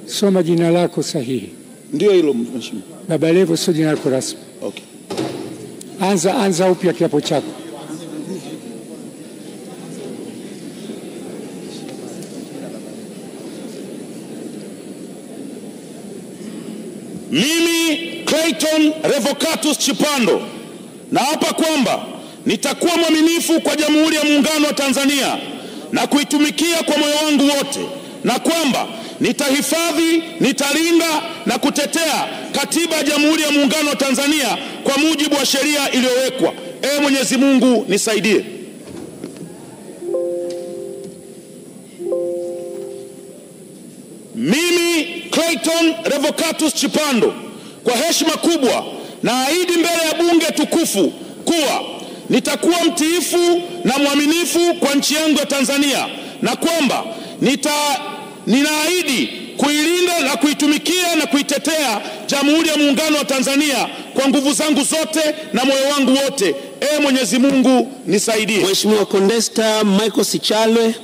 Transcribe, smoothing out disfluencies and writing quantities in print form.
Soma jina lako sahihi. Ndio hilo mheshimiwa. Baba Levo sio jina lako rasmi. Okay. Anza upya kiapo chako. Mimi Clayton Revocatus Chipando naapa kwamba nitakuwa mwaminifu kwa Jamhuri ya Muungano wa Tanzania na kuitumikia kwa moyo wangu wote, na kwamba nitahifadhi, nitalinda na kutetea Katiba ya Jamhuri ya Muungano wa Tanzania kwa mujibu wa sheria iliyowekwa. Mwenyezi Mungu nisaidie. Mimi Clayton Revocatus Chipando kwa heshima kubwa naahidi mbele ya bunge tukufu kuwa nitakuwa mtiifu na mwaminifu kwa nchi yangu ya Tanzania, na kwamba ninaahidi kuilinda na kuitumikia na kuitetea Jamhuri ya Muungano wa Tanzania kwa nguvu zangu zote na moyo wangu wote. Mwenyezi Mungu nisaidie. Mheshimiwa Condesta Michael Sichalwe.